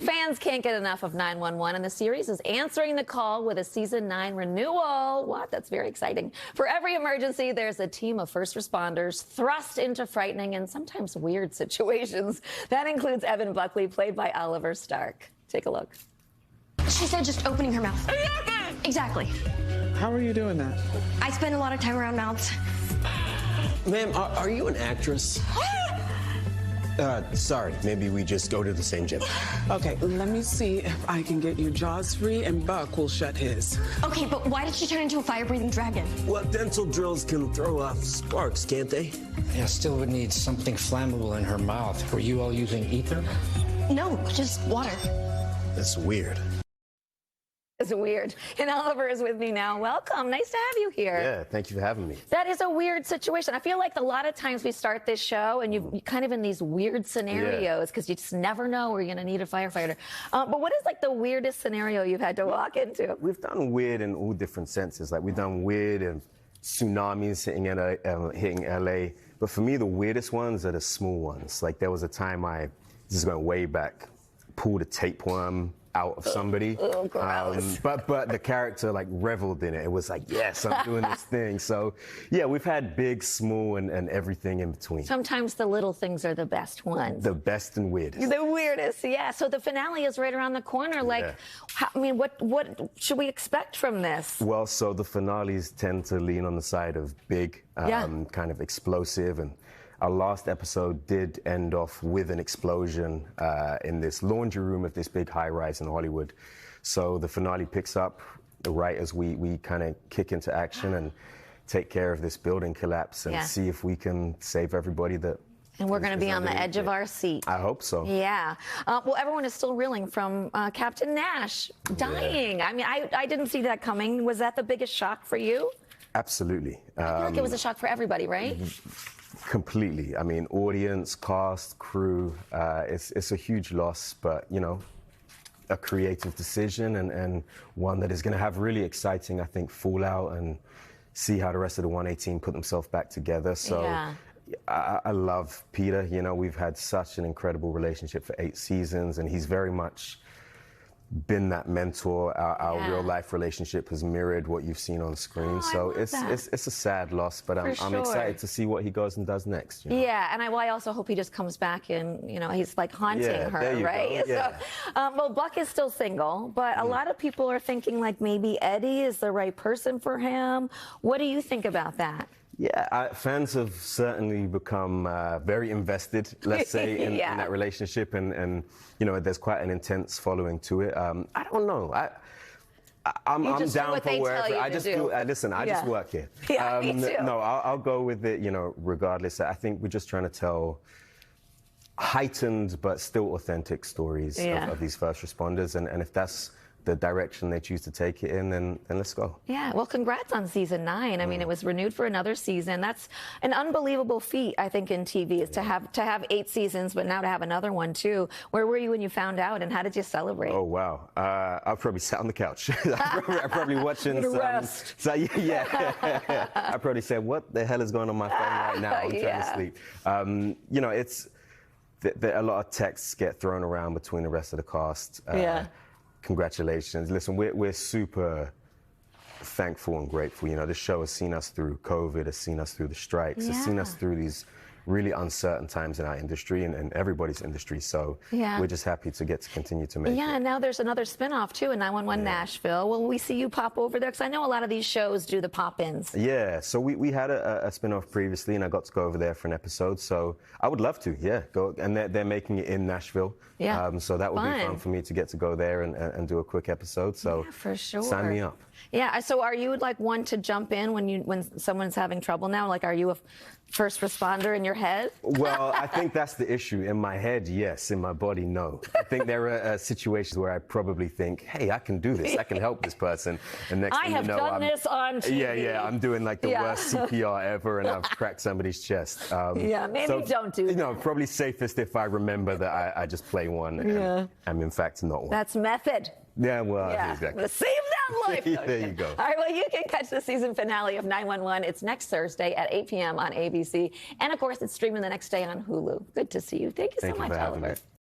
Fans can't get enough of 911, and the series is answering the call with a season 9 renewal. What? That's very exciting. For every emergency, there's a team of first responders thrust into frightening and sometimes weird situations. That includes Evan Buckley, played by Oliver Stark. Take a look. She said just opening her mouth. Exactly. How are you doing that? I spend a lot of time around mouths. Ma'am, are you an actress? Sorry, maybe we just go to the same gym. Okay, let me see if I can get your jaws free and Buck will shut his. Okay, but why did she turn into a fire-breathing dragon? Well, dental drills can throw off sparks, can't they? Yeah, still would need something flammable in her mouth. Were you all using ether? No, just water. That's weird. It's weird. And Oliver is with me now. Welcome. Nice to have you here. Yeah, thank you for having me. That is a weird situation. I feel like a lot of times we start this show and you're kind of in these weird scenarios because you just never know where you're going to need a firefighter. But what is like the weirdest scenario you've had to walk into? We've done weird in all different senses. Like we've done weird in tsunamis hitting LA. But for me, the weirdest ones are the small ones. Like there was a time this is going way back, pulled a tapeworm out of somebody. Oh, gross. But the character like reveled in it. It was like, yes, I'm doing this thing. So yeah, we've had big, small, and everything in between. Sometimes the little things are the best ones. The best and weirdest. The weirdest, yeah. So the finale is right around the corner. Like, Yeah. what should we expect from this? Well, so the finales tend to lean on the side of big, kind of explosive, and our last episode did end off with an explosion in this laundry room of this big high-rise in Hollywood. So the finale picks up right as we kind of kick into action and take care of this building collapse and see if we can save everybody that. And we're going to be on the edge of our seat. I hope so. Yeah. Well, everyone is still reeling from Captain Nash dying. Yeah. I mean, I didn't see that coming. Was that the biggest shock for you? Absolutely. I feel like it was a shock for everybody, right? Completely. I mean, audience, cast, crew, it's a huge loss, but, you know, a creative decision and one that is going to have really exciting, I think, fallout and see how the rest of the 1A team put themselves back together. So I love Peter. You know, we've had such an incredible relationship for 8 seasons, and he's very much been that mentor. Our real life relationship has mirrored what you've seen on screen. So it's a sad loss, but I'm excited to see what he goes and does next. You know? Yeah, and I also hope he just comes back and, you know, he's like haunting her, right? Yeah. So, well, Buck is still single, but a lot of people are thinking like maybe Eddie is the right person for him. What do you think about that? Yeah, fans have certainly become very invested, let's say, in that relationship, and you know, there's quite an intense following to it. I don't know. I'm down for wherever. I just do. Listen, I just work here. Yeah, me too. No, I'll go with it. You know, regardless. I think we're just trying to tell heightened but still authentic stories of these first responders, and if that's the direction they choose to take it in, then let's go. Yeah, well, congrats on season 9. I mean, it was renewed for another season. That's an unbelievable feat, I think, in TV, is to have 8 seasons, but now to have another one too. Where were you when you found out, and how did you celebrate? Oh wow, I probably sat on the couch. I probably watching some. So yeah, I probably said, "What the hell is going on my phone right now? I'm trying to sleep." You know, it's a lot of texts get thrown around between the rest of the cast. Congratulations. Listen, we're super thankful and grateful. You know, this show has seen us through COVID, has seen us through the strikes, has seen us through these really uncertain times in our industry and everybody's industry. So we're just happy to get to continue to make it. Yeah, and now there's another spinoff too in 911 Nashville. Will we see you pop over there? Because I know a lot of these shows do the pop-ins. Yeah, so we had a spinoff previously, and I got to go over there for an episode. So I would love to, go. And they're making it in Nashville. Yeah, so that would be fun for me to go there and do a quick episode. So for sure. Sign me up. Yeah, so are you like one to jump in when someone's having trouble now? Like, are you a first responder in your head? Well, I think that's the issue. In my head, yes. In my body, no. I think there are situations where I probably think, hey, I can do this. I can help this person. And next thing you know, I have done this on TV. Yeah, I'm doing like the worst CPR ever, and I've cracked somebody's chest. Maybe don't do that. No, probably safest if I remember that I just play one and I'm in fact not one. That's method. Yeah, well, exactly. Save that life. There you go. All right, well, you can catch the season finale of 911. It's next Thursday at 8 p.m. on ABC. And, of course, it's streaming the next day on Hulu. Good to see you. Thank you so much, Oliver.